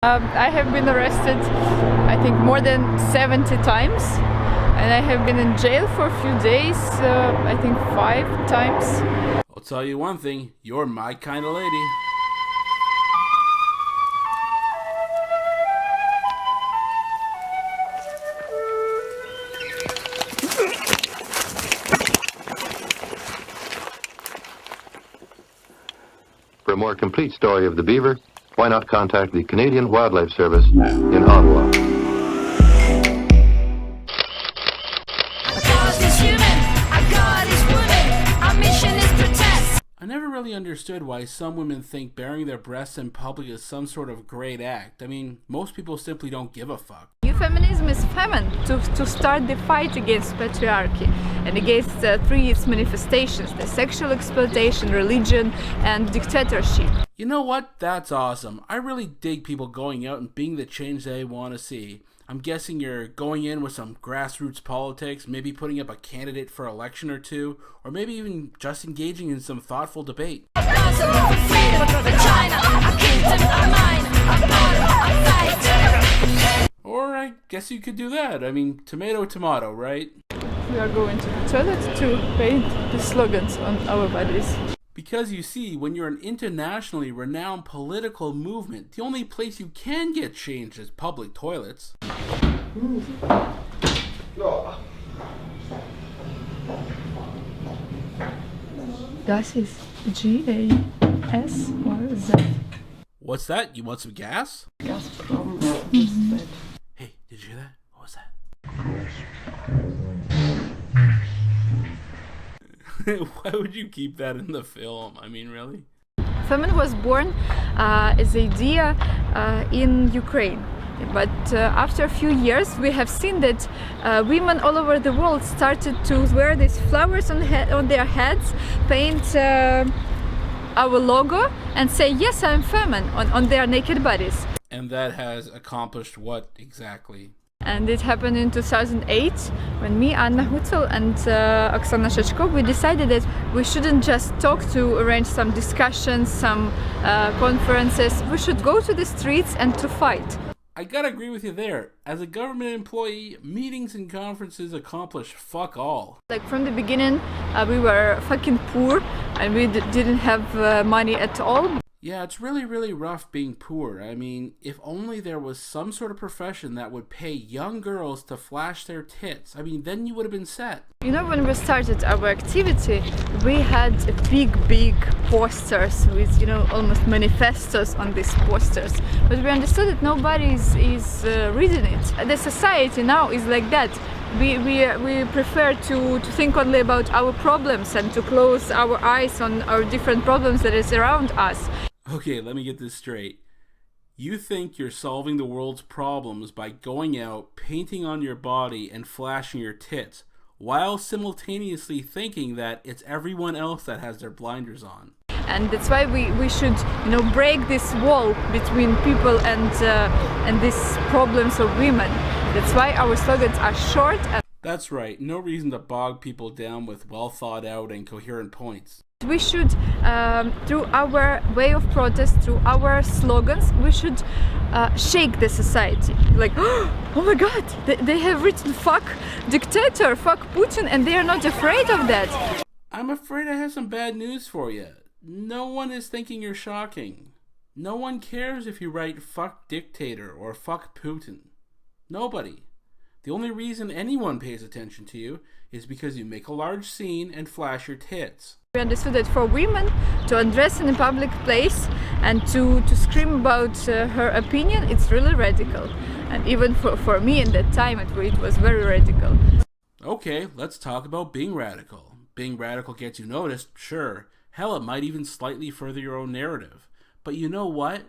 I have been arrested, I think, more than 70 times, and I have been in jail for a few days, I think 5 times. I'll tell you one thing, you're my kind of lady. For a more complete story of the beaver, why not contact the Canadian Wildlife Service in Ottawa? I never really understood why some women think baring their breasts in public is some sort of great act. I mean, most people simply don't give a fuck. New feminism is feminine to start the fight against patriarchy and against three its manifestations: the sexual exploitation, religion, and dictatorship. You know what? That's awesome. I really dig people going out and being the change they want to see. I'm guessing you're going in with some grassroots politics, maybe putting up a candidate for election or two, or maybe even just engaging in some thoughtful debate. Or I guess you could do that. I mean, tomato, tomato, right? We are going to the toilet to paint the slogans on our bodies. Because you see, when you're an internationally renowned political movement, the only place you can get changed is public toilets. Gas is G-A-S or Z? What's that? You want some gas? Gas from Hey, did you hear that? What was that? Why would you keep that in the film? I mean, really? Femin was born as an idea in Ukraine. But after a few years, we have seen that women all over the world started to wear these flowers on their heads, paint our logo, and say, yes, I'm femin on their naked bodies. And that has accomplished what exactly? And it happened in 2008 when me, Anna Hutel, and Oksana Shachko, we decided that we shouldn't just talk to arrange some discussions, some conferences. We should go to the streets and to fight. I gotta agree with you there. As a government employee, meetings and conferences accomplish fuck all. Like from the beginning, we were fucking poor and we didn't have money at all. Yeah, it's really rough being poor. I mean, if only there was some sort of profession that would pay young girls to flash their tits. I mean, then you would have been set. You know, when we started our activity, we had big posters with, you know, almost manifestos on these posters. But we understood that nobody is reading it. The society now is like that. We prefer to think only about our problems and to close our eyes on our different problems that is around us. Okay, let me get this straight. You think you're solving the world's problems by going out, painting on your body, and flashing your tits, while simultaneously thinking that it's everyone else that has their blinders on. And that's why we should, you know, break this wall between people and these problems of women. That's why our slogans are short. That's right, no reason to bog people down with well thought out and coherent points. We should, through our way of protest, through our slogans, we should shake the society. Like, oh my god, they have written fuck dictator, fuck Putin, and they are not afraid of that. I'm afraid I have some bad news for you. No one is thinking you're shocking. No one cares if you write fuck dictator or fuck Putin. Nobody. The only reason anyone pays attention to you is because you make a large scene and flash your tits. We understood that for women to undress in a public place and to scream about her opinion, it's really radical. And even for me in that time, it was very radical. Okay, let's talk about being radical. Being radical gets you noticed, sure. Hell, it might even slightly further your own narrative. But you know what?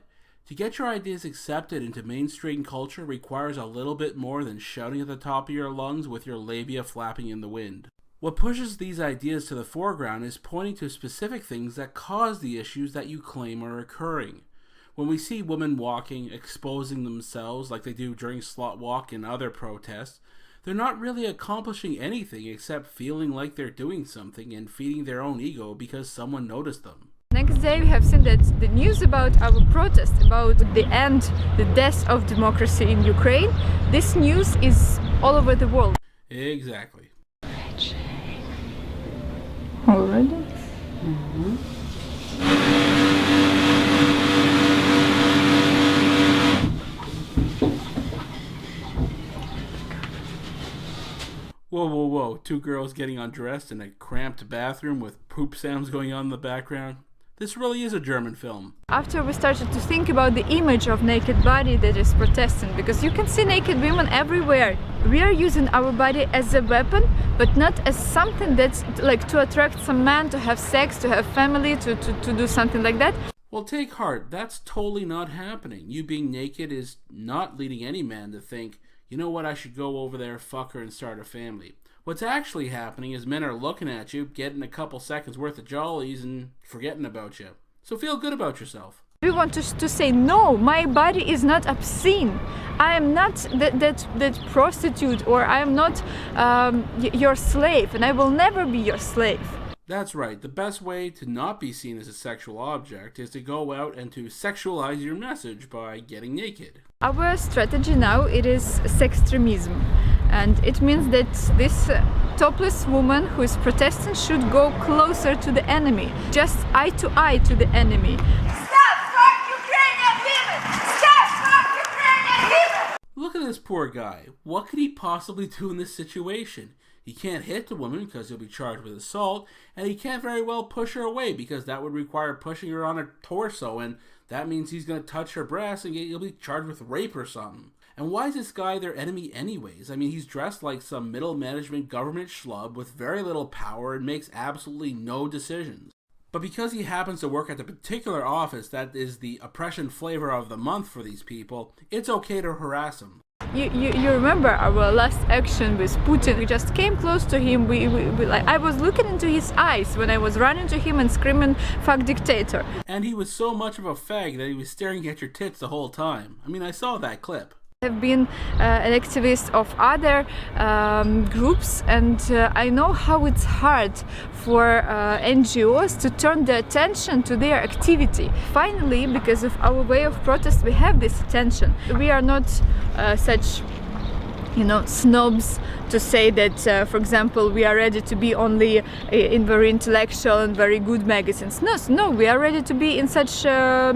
To get your ideas accepted into mainstream culture requires a little bit more than shouting at the top of your lungs with your labia flapping in the wind. What pushes these ideas to the foreground is pointing to specific things that cause the issues that you claim are occurring. When we see women walking, exposing themselves like they do during Slut Walk and other protests, they're not really accomplishing anything except feeling like they're doing something and feeding their own ego because someone noticed them. Next day we have seen that the news about our protest, about the end, the death of democracy in Ukraine, this news is all over the world. Exactly. Already? Whoa, whoa, whoa. Two girls getting undressed in a cramped bathroom with poop sounds going on in the background. This really is a German film. After we started to think about the image of naked body that is protesting, because you can see naked women everywhere. We are using our body as a weapon, but not as something that's like to attract some man, to have sex, to have family, to do something like that. Well, take heart. That's totally not happening. You being naked is not leading any man to think, you know what, I should go over there, fuck her, and start a family. What's actually happening is men are looking at you, getting a couple seconds worth of jollies, and forgetting about you. So feel good about yourself. We want to say, no, my body is not obscene. I am not that prostitute, or I am not your slave, and I will never be your slave. That's right. The best way to not be seen as a sexual object is to go out and to sexualize your message by getting naked. Our strategy now, it is sextremism, and it means that this topless woman who is protesting should go closer to the enemy, just eye to eye to the enemy. Stop! Fuck Ukrainian women! Stop! Fuck Ukrainian women! Look at this poor guy. What could he possibly do in this situation? He can't hit the woman because he'll be charged with assault, and he can't very well push her away because that would require pushing her on her torso, and that means he's going to touch her breasts and he'll be charged with rape or something. And why is this guy their enemy anyways? I mean, he's dressed like some middle management government schlub with very little power and makes absolutely no decisions. But because he happens to work at the particular office that is the oppression flavor of the month for these people, it's okay to harass him. You remember our last action with Putin? We just came close to him. I was looking into his eyes when I was running to him and screaming, "Fuck dictator!" And he was so much of a fag that he was staring at your tits the whole time. I mean, I saw that clip. I have been an activist of other groups, and I know how it's hard for NGOs to turn their attention to their activity. Finally, because of our way of protest, we have this attention. We are not such, snobs to say that, for example, we are ready to be only in very intellectual and very good magazines. No, we are ready to be in such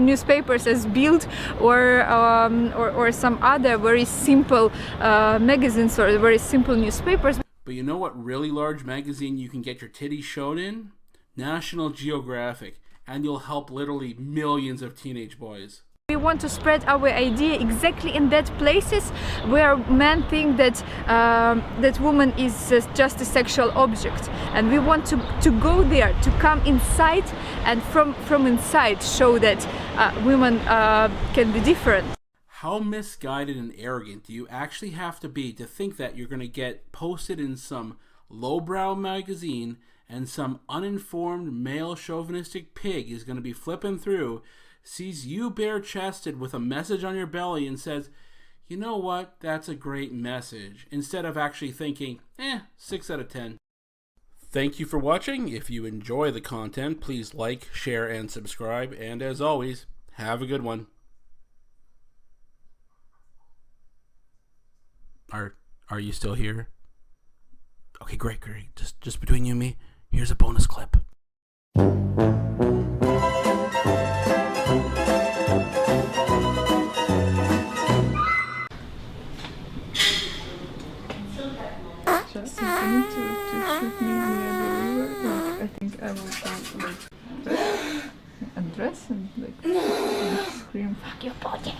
newspapers as Bild or some other very simple magazines or very simple newspapers. But you know what really large magazine you can get your titties shown in? National Geographic. And you'll help literally millions of teenage boys. We want to spread our idea exactly in that places where men think that that woman is just a sexual object, and we want to go there, to come inside, and from inside show that women can be different. How misguided and arrogant do you actually have to be to think that you're going to get posted in some lowbrow magazine and some uninformed male chauvinistic pig is going to be flipping through, sees you bare-chested with a message on your belly and says, you know what, that's a great message, instead of actually thinking, 6 out of 10. Thank you for watching. If you enjoy the content, please like, share, and subscribe. And as always, have a good one. Are you still here? Okay, great. Just between you and me, here's a bonus clip. Just you need to shoot me near the river. I think I will go undress and scream, "Fuck your body!"